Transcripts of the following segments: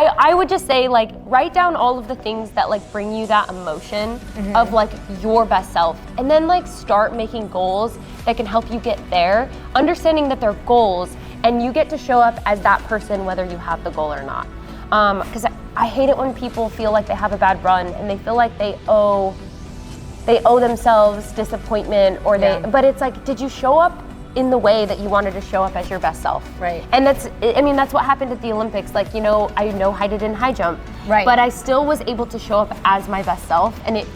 I would just say, like, write down all of the things that like bring you that emotion of like your best self, and then like start making goals that can help you get there, understanding that they're goals and you get to show up as that person whether you have the goal or not. Because I hate it when people feel like they have a bad run and they feel like they owe themselves disappointment, or but it's like, did you show up in the way that you wanted to show up as your best self? Right. And that's what happened at the Olympics. Like, you know, I I did in high jump, right, but I still was able to show up as my best self, and it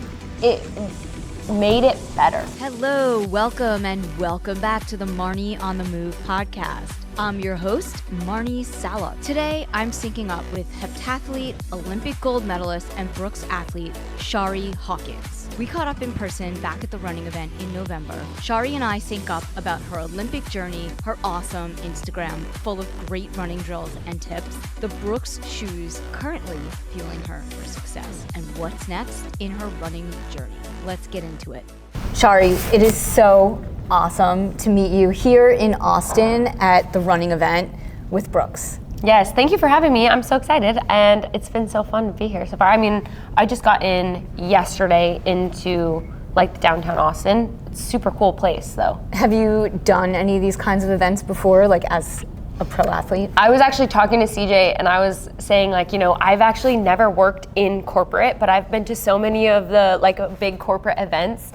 made it better. Hello, welcome back to the Marni On The Move podcast. I'm your host, Marni Salup. Today, I'm syncing up with heptathlete, Olympic gold medalist, and Brooks athlete, Chari Hawkins. We caught up in person back at the running event in November. Chari and I sync up about her Olympic journey, her awesome Instagram full of great running drills and tips, the Brooks shoes currently fueling her for success, and what's next in her running journey. Let's get into it. Chari, it is so awesome to meet you here in Austin at the running event with Brooks. Yes, thank you for having me. I'm so excited, and it's been so fun to be here so far. I mean, I just got in yesterday into like downtown Austin. It's a super cool place though. Have you done any of these kinds of events before, like as a pro athlete? I was actually talking to CJ and I was saying, like, you know, I've actually never worked in corporate, but I've been to so many of the like big corporate events.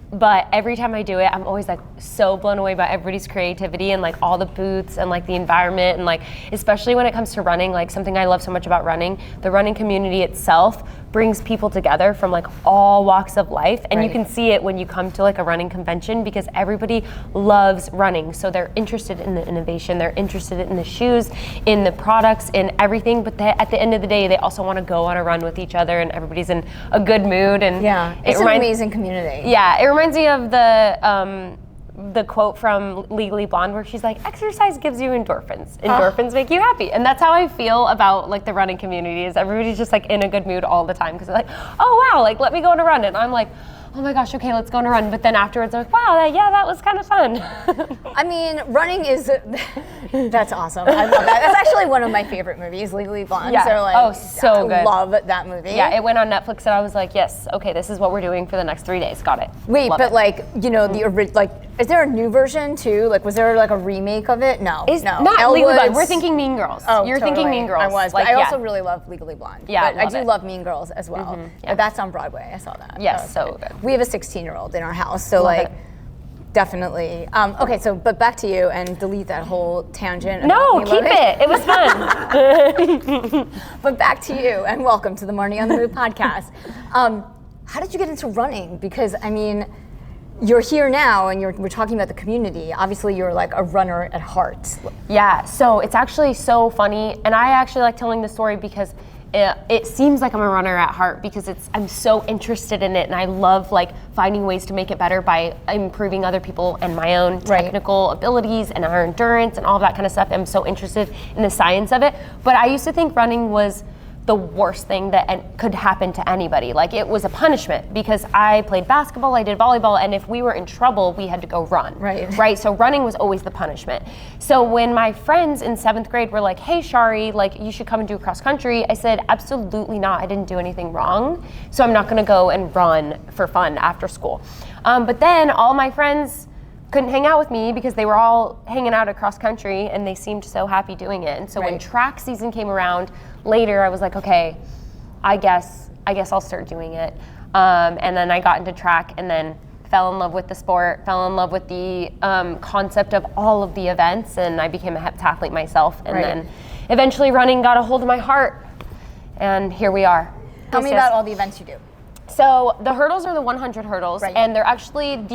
But every time I do it, I'm always like so blown away by everybody's creativity and like all the booths and like the environment, and like especially when it comes to running, like something I love so much about running, the running community itself brings people together from like all walks of life, and you can see it when you come to like a running convention because everybody loves running. So they're interested in the innovation, they're interested in the shoes, in the products, in everything, but at the end of the day, they also want to go on a run with each other and everybody's in a good mood. And it's an amazing community. Yeah, it reminds me of the quote from Legally Blonde where she's like, exercise gives you endorphins. Endorphins make you happy. And that's how I feel about like the running community, is everybody's just like in a good mood all the time because they're like, oh wow, like let me go on a run. And I'm like, oh my gosh, okay, let's go on a run. But then afterwards I'm like, wow, that was kind of fun. I mean, running is, that's awesome. I love that. That's actually one of my favorite movies, Legally Blonde. Yeah. So, like, oh, so good. I love that movie. Yeah, it went on Netflix and I was like, yes, okay, this is what we're doing for the next 3 days. Got it. Wait, love but it. like, you know, is there a new version too? Like, was there like a remake of it? No. No. Not Legally Blonde. We're thinking Mean Girls. Oh, You're totally. thinking Mean Girls. I was, like, but I also really love Legally Blonde. Yeah, but I do love Mean Girls as well. Yeah. But that's on Broadway. I saw that. Yes, so good. We have a 16-year-old in our house, so Love like, it. definitely. Okay, so but back to you, and delete that whole tangent. No, keep it. It was fun. But back to you, and welcome to the Marni On The Move podcast. How did you get into running? Because I mean, you're here now, and we're talking about the community. Obviously, you're like a runner at heart. Yeah, so it's actually so funny, and I actually like telling the story because it seems like I'm a runner at heart because I'm so interested in it, and I love like finding ways to make it better by improving other people and my own technical abilities and our endurance and all of that kind of stuff. I'm so interested in the science of it. But I used to think running was the worst thing that could happen to anybody. Like, it was a punishment because I played basketball, I did volleyball, and if we were in trouble, we had to go run. Right? So running was always the punishment. So when my friends in 7th grade were like, hey, Chari, like, you should come and do cross country, I said, absolutely not. I didn't do anything wrong, so I'm not gonna go and run for fun after school. But then all my friends couldn't hang out with me because they were all hanging out at cross country and they seemed so happy doing it. And so when track season came around later, I was like, okay, I guess I'll start doing it. And then I got into track and then fell in love with the sport, fell in love with the concept of all of the events, and I became a heptathlete myself. And then eventually running got a hold of my heart, and here we are. Tell me about all the events you do. So the hurdles are the 100 hurdles, and they're actually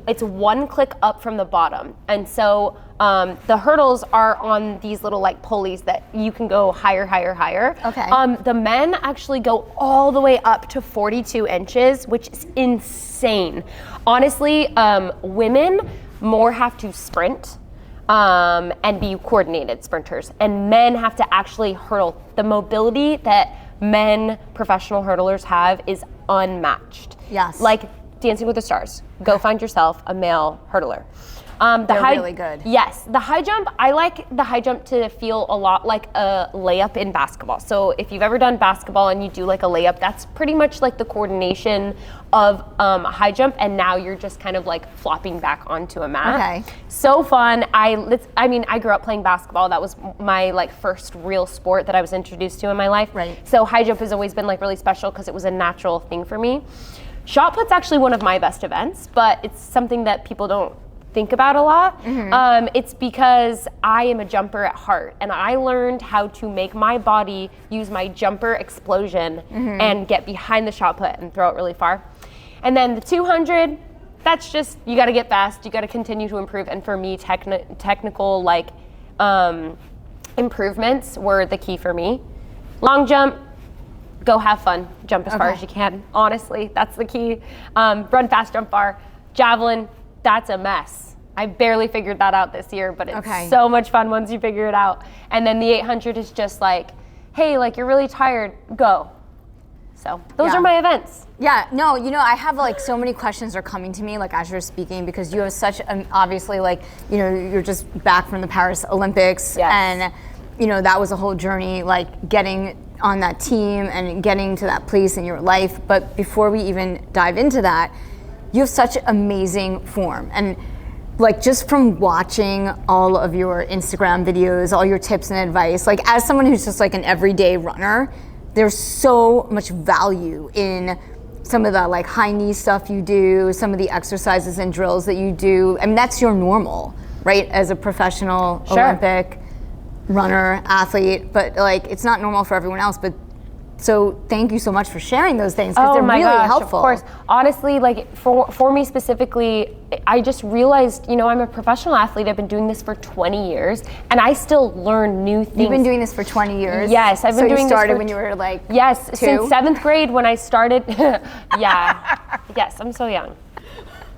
it's one click up from the bottom. And so the hurdles are on these little like pulleys that you can go higher, higher, higher. Okay. The men actually go all the way up to 42 inches, which is insane. Honestly, women more have to sprint and be coordinated sprinters, and men have to actually hurdle. The mobility that men professional hurdlers have is unmatched. Yes. Like Dancing with the Stars. Go find yourself a male hurdler. They're really good. Yes, the high jump, I like the high jump to feel a lot like a layup in basketball. So if you've ever done basketball and you do like a layup, that's pretty much like the coordination of high jump, and now you're just kind of like flopping back onto a mat. Okay. So fun. I grew up playing basketball. That was my like first real sport that I was introduced to in my life. Right. So high jump has always been like really special because it was a natural thing for me. Shot put's actually one of my best events, but it's something that people don't think about a lot. It's because I am a jumper at heart, and I learned how to make my body use my jumper explosion and get behind the shot put and throw it really far. And then the 200, that's just, you gotta get fast, you gotta continue to improve, and for me, technical like improvements were the key for me. Long jump, go have fun, jump as far as you can. Honestly, that's the key. Run fast, jump far. Javelin, that's a mess. I barely figured that out this year, but it's so much fun once you figure it out. And then the 800 is just like, hey, like you're really tired, go. So those are my events. Yeah, no, you know, I have like so many questions are coming to me like as you're speaking, because you have such obviously like, you know, you're just back from the Paris Olympics, and you know, that was a whole journey, like getting on that team and getting to that place in your life. But before we even dive into that, you have such amazing form, and like just from watching all of your Instagram videos, all your tips and advice, like as someone who's just like an everyday runner, there's so much value in some of the like high knee stuff you do, some of the exercises and drills that you do. I mean, that's your normal, right? As a professional Olympic runner, athlete, but like it's not normal for everyone else. But so thank you so much for sharing those things, because they're really helpful. Of course. Honestly, like for me specifically, I just realized, you know, I'm a professional athlete. I've been doing this for 20 years, and I still learn new things. You've been doing this for 20 years? Yes, I've been doing this. So you started when you were like Yes, 2? Since 7th grade when I started. Yes, I'm so young.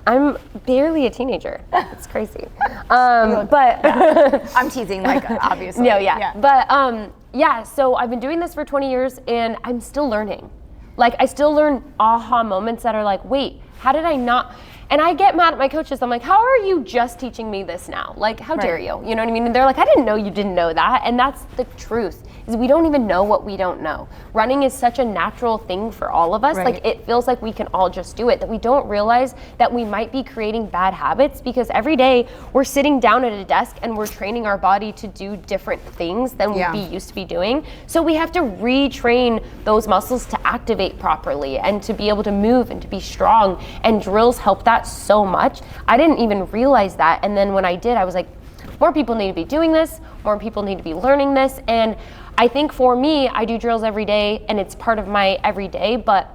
I'm barely a teenager. It's crazy. But I'm teasing, like obviously. No, But so I've been doing this for 20 years, and I'm still learning. Like I still learn aha moments that are like, wait, how did I not? And I get mad at my coaches. I'm like, how are you just teaching me this now? Like, how dare you? You know what I mean? And they're like, I didn't know you didn't know that. And that's the truth, is we don't even know what we don't know. Running is such a natural thing for all of us. Like it feels like we can all just do it, that we don't realize that we might be creating bad habits, because every day we're sitting down at a desk and we're training our body to do different things than we used to be doing. So we have to retrain those muscles to activate properly and to be able to move and to be strong. And drills help that so much. I didn't even realize that, and then when I did, I was like, more people need to be doing this, more people need to be learning this. And I think for me, I do drills every day and it's part of my everyday, but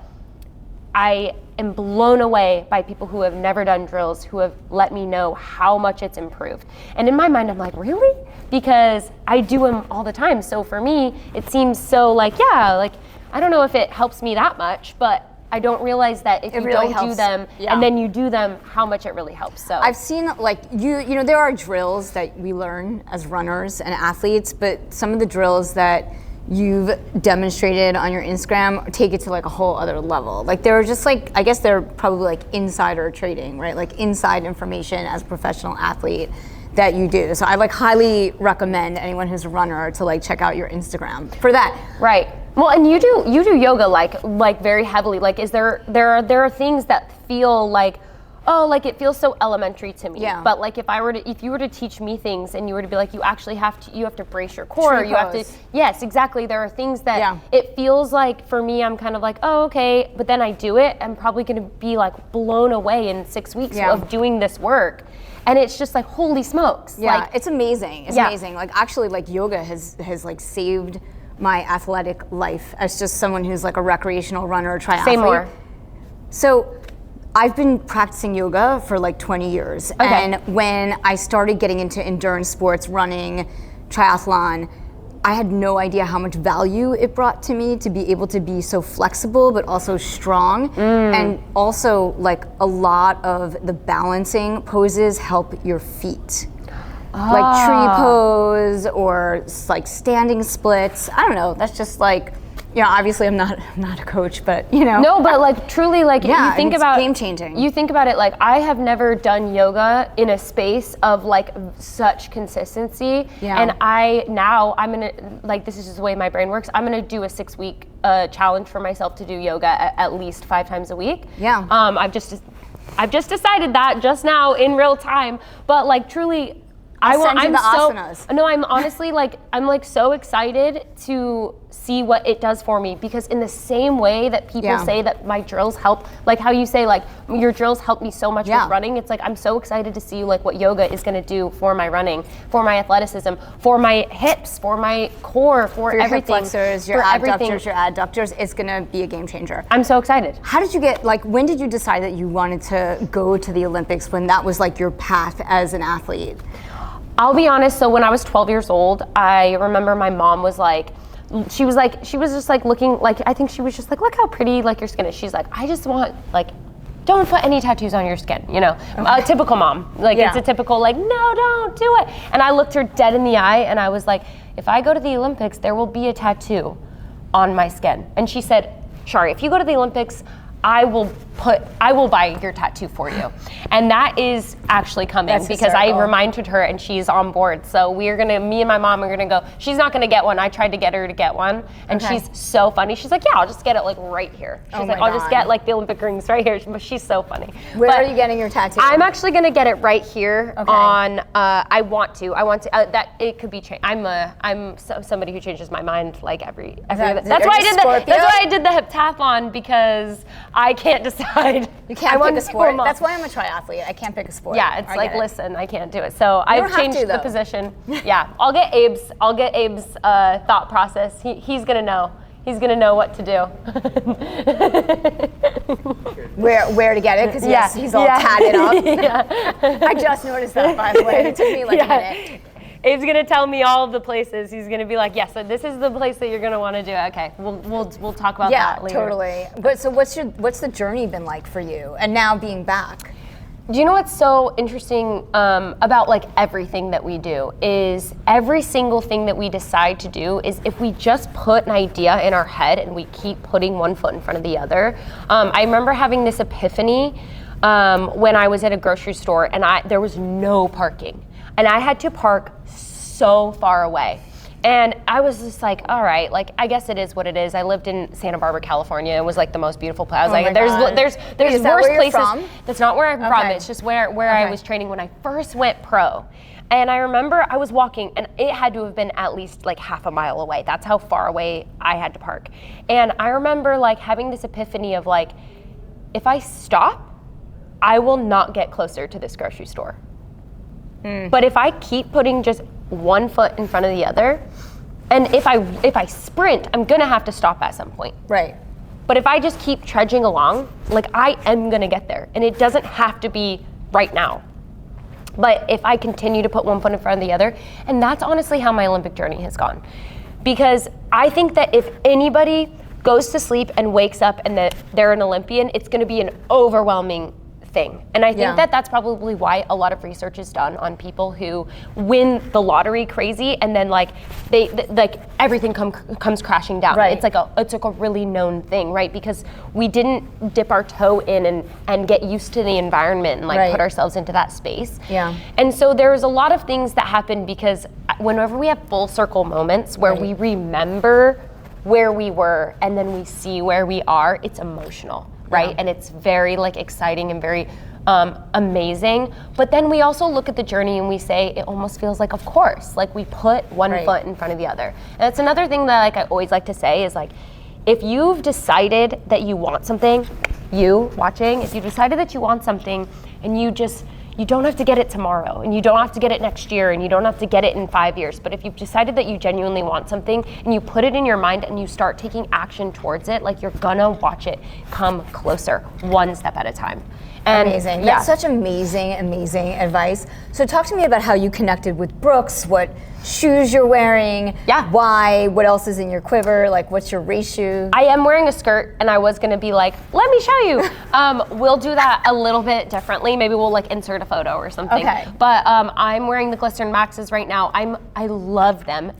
I am blown away by people who have never done drills, who have let me know how much it's improved. And in my mind, I'm like, really? Because I do them all the time. So for me, it seems so like, like, I don't know if it helps me that much, but I don't realize that if you really don't do them and then you do them, how much it really helps. So I've seen like you know, there are drills that we learn as runners and athletes, but some of the drills that you've demonstrated on your Instagram take it to like a whole other level. Like they're just like, I guess they're probably like insider trading, right? Like inside information as a professional athlete that you do. So I like highly recommend anyone who's a runner to like check out your Instagram for that. Right. Well, and you do yoga like very heavily. Like, is there are things that feel like, oh, like it feels so elementary to me. Yeah. But like if you were to teach me things and you were to be like, you have to brace your core. True you pose. have to. Yes, exactly. There are things that it feels like for me, I'm kind of like, oh, okay. But then I do it. I'm probably going to be like blown away in 6 weeks of doing this work. And it's just like, holy smokes. Yeah, like, it's amazing. It's amazing. Like actually, like yoga has like saved my athletic life as just someone who's like a recreational runner, triathlete. Say more. So I've been practicing yoga for like 20 years. And when I started getting into endurance sports, running, triathlon, I had no idea how much value it brought to me to be able to be so flexible, but also strong. And also like a lot of the balancing poses help your feet. Like tree pose or like standing splits. I don't know, that's just like obviously I'm not a coach, but you know. No, but like truly, like you think it's about game changing. You think about it, like I have never done yoga in a space of like such consistency. Yeah. And I'm gonna, like, this is just the way my brain works. I'm gonna do a 6-week challenge for myself to do yoga at least 5 times a week. Yeah. I've just decided that just now in real time, but like truly, I'm honestly like, I'm like so excited to see what it does for me, because in the same way that people say that my drills help, like how you say like your drills help me so much with running, it's like I'm so excited to see like what yoga is going to do for my running, for my athleticism, for my hips, for my core, for your everything, hip flexors, your abductors, your adductors. It's going to be a game changer. I'm so excited. How did you when did you decide that you wanted to go to the Olympics, when that was like your path as an athlete? I'll be honest, so when I was 12 years old, I remember my mom was like, she was just like looking, like, I think she was just like, look how pretty like your skin is. She's like, I just want, like, don't put any tattoos on your skin, you know? A typical mom, like it's a typical like, no, don't do it. And I looked her dead in the eye and I was like, if I go to the Olympics, there will be a tattoo on my skin. And she said, Chari, if you go to the Olympics, I will buy your tattoo for you. And that is actually coming. That's because hysterical. I reminded her and she's on board. So me and my mom are gonna go, she's not gonna get one. I tried to get her to get one. And she's so funny. She's like, yeah, I'll just get it like right here. She's like, I'll just get like the Olympic rings right here. But she's so funny. Where are you getting your tattoo? I'm actually gonna get it right here on, I want to, that it could be changed. I'm somebody who changes my mind like every that's why I did the heptathlon, because I can't decide. You can't pick a sport. That's why I'm a triathlete. I can't pick a sport. Yeah, it's like, listen, I can't do it. So I've changed the position. Yeah, I'll get Abe's thought process. He's gonna know. He's gonna know what to do. Where to get it? Because he's all tatted up. I just noticed that, by the way. It took me like a minute. Abe's gonna tell me all of the places. He's gonna be like, yes, so this is the place that you're gonna want to do. Okay, we'll talk about that later. Yeah, totally. But so what's the journey been like for you, and now being back? Do you know what's so interesting about like everything that we do is every single thing that we decide to do is if we just put an idea in our head and we keep putting one foot in front of the other. I remember having this epiphany when I was at a grocery store and there was no parking. And I had to park so far away. And I was just like, all right, like, I guess it is what it is. I lived in Santa Barbara, California. It was like the most beautiful place. I was like, there's worse places. From? That's not where I'm from. It's just where I was training when I first went pro. And I remember I was walking, and it had to have been at least like half a mile away. That's how far away I had to park. And I remember like having this epiphany of like, if I stop, I will not get closer to this grocery store. But if I keep putting just one foot in front of the other, and if I sprint, I'm gonna have to stop at some point. Right. But if I just keep trudging along, like I am gonna get there. And it doesn't have to be right now. But if I continue to put one foot in front of the other, and that's honestly how my Olympic journey has gone. Because I think that if anybody goes to sleep and wakes up and that they're an Olympian, it's gonna be an overwhelming thing. And I think that that's probably why a lot of research is done on people who win the lottery crazy and then like they like everything comes crashing down. Right. It's like a really known thing, right? Because we didn't dip our toe in and get used to the environment and like put ourselves into that space. Yeah. And so there's a lot of things that happen because whenever we have full circle moments where we remember where we were and then we see where we are, it's emotional. Right? Yeah. And it's very like exciting and very amazing. But then we also look at the journey and we say it almost feels like, of course, like we put one foot in front of the other. And that's another thing that like I always like to say is like, if you've decided that you want something, you watching, if you decided that you want something and you don't have to get it tomorrow and you don't have to get it next year and you don't have to get it in 5 years. But if you've decided that you genuinely want something and you put it in your mind and you start taking action towards it, like you're gonna watch it come closer, one step at a time. And amazing. That's such amazing advice. So talk to me about how you connected with Brooks, what shoes you're wearing, why, what else is in your quiver, like what's your race shoe? I am wearing a skirt and I was gonna be like, let me show you. We'll do that a little bit differently. Maybe we'll like insert a photo or something. Okay. But I'm wearing the Glycerin Maxes right now. I love them.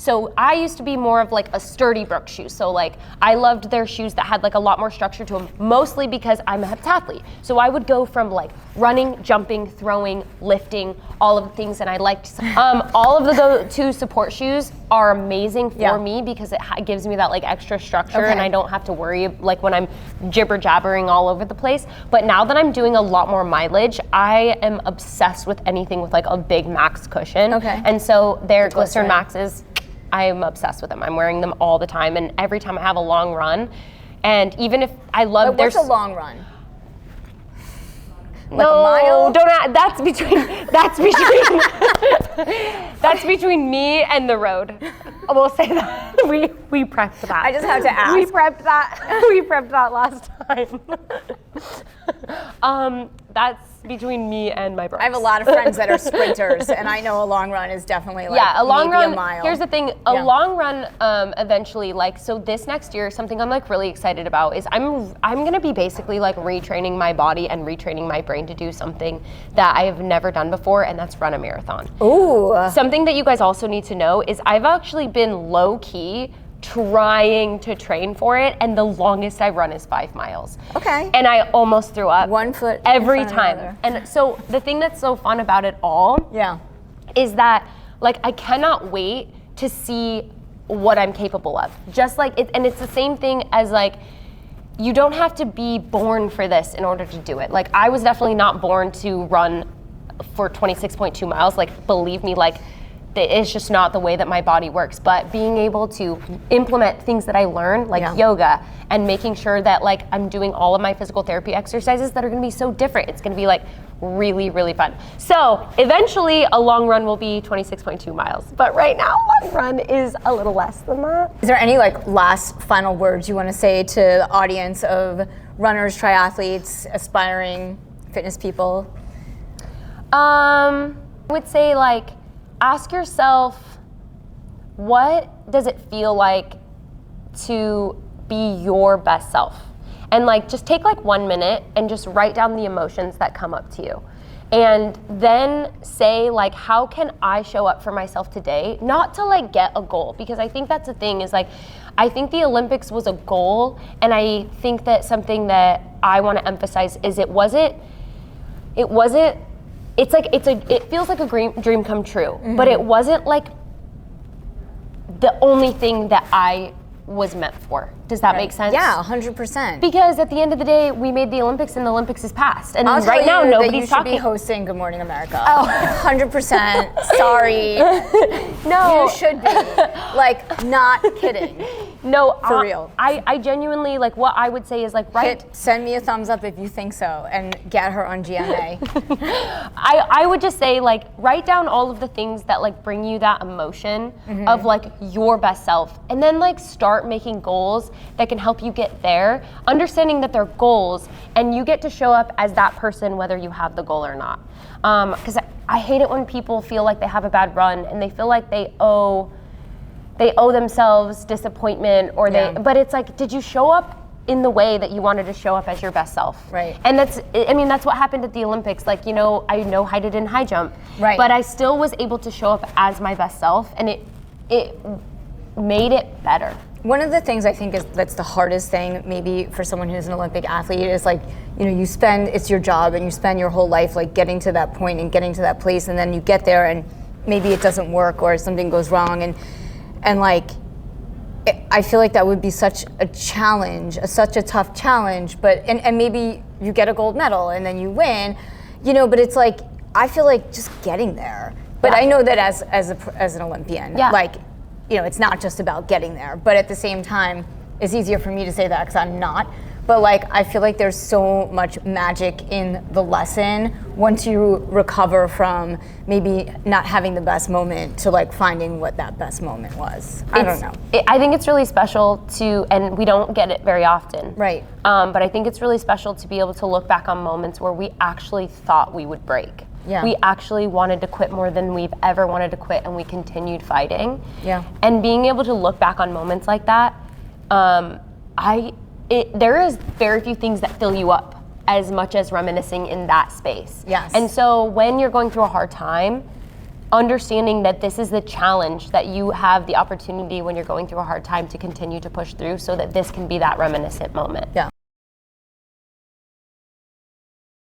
So I used to be more of like a sturdy Brooks shoe. So like I loved their shoes that had like a lot more structure to them, mostly because I'm a heptathlete. So I would go from like running, jumping, throwing, lifting, all of the things, and I liked all of the go-to support shoes are amazing for me because it gives me that like extra structure and I don't have to worry like when I'm jibber jabbering all over the place. But now that I'm doing a lot more mileage, I am obsessed with anything with like a big max cushion. And so their Glycerin Maxes, I'm obsessed with them. I'm wearing them all the time, and every time I have a long run, and even if I love what's a long run? Like no, a mile? Don't. That's between that's between me and the road. We'll say that. We prepped that. I just have to ask. We prepped that. We prepped that last time. That's between me and my brother. I have a lot of friends that are sprinters, and I know a long run is definitely like a long maybe run, a mile. Here's the thing, a long run eventually, like, so this next year, something I'm like really excited about is I'm gonna be basically like retraining my body and retraining my brain to do something that I have never done before, and that's run a marathon. Ooh. Something that you guys also need to know is I've actually been low-key trying to train for it, and the longest I run is 5 miles. Okay. And I almost threw up. 1 foot every time. And so the thing that's so fun about it all is that like I cannot wait to see what I'm capable of. Just like it, and it's the same thing as like you don't have to be born for this in order to do it. Like I was definitely not born to run for 26.2 miles. Like believe me, like it's just not the way that my body works. But being able to implement things that I learned, like yoga, and making sure that like I'm doing all of my physical therapy exercises that are gonna be so different. It's gonna be like really, really fun. So eventually a long run will be 26.2 miles. But right now, one run is a little less than that. Is there any like last final words you wanna say to the audience of runners, triathletes, aspiring fitness people? I would say like, ask yourself, what does it feel like to be your best self? And like, just take like 1 minute and just write down the emotions that come up to you. And then say like, how can I show up for myself today? Not to like get a goal, because I think that's the thing is like, I think the Olympics was a goal. And I think that something that I want to emphasize is it feels like a dream come true, but it wasn't like the only thing that I was meant for. Does that make sense? Yeah, 100%. Because at the end of the day, we made the Olympics and the Olympics is past. And I'll right now, nobody's talking. You should be hosting Good Morning America. Oh, 100%. Sorry. No. You should be. Like, not kidding. No, for real. I genuinely, like, what I would say is like, send me a thumbs up if you think so, and get her on GMA. I would just say, like, write down all of the things that like bring you that emotion of like your best self, and then like start making goals that can help you get there, understanding that they're goals and you get to show up as that person whether you have the goal or not. Because I hate it when people feel like they have a bad run and they feel like they owe themselves disappointment, or but it's like, did you show up in the way that you wanted to show up as your best self? Right. And that's what happened at the Olympics. Like, you know, I I did in high jump, but I still was able to show up as my best self, and it made it better. One of the things I think that's the hardest thing maybe for someone who's an Olympic athlete is like, you know, it's your job and you spend your whole life like getting to that point and getting to that place, and then you get there and maybe it doesn't work or something goes wrong, and like, I feel like that would be such a challenge, such a tough challenge, but and maybe you get a gold medal and then you win, you know, but it's like, I feel like just getting there. But I know that as an Olympian, like, you know, it's not just about getting there, but at the same time, it's easier for me to say that because I'm not. But like, I feel like there's so much magic in the lesson once you recover from maybe not having the best moment to like finding what that best moment was. I don't know. I think it's really special and we don't get it very often. Right. But I think it's really special to be able to look back on moments where we actually thought we would break. Yeah. We actually wanted to quit more than we've ever wanted to quit, and we continued fighting. Yeah. And being able to look back on moments like that, there is very few things that fill you up as much as reminiscing in that space. Yes. And so when you're going through a hard time, understanding that this is the challenge, that you have the opportunity when you're going through a hard time to continue to push through so that this can be that reminiscent moment. Yeah.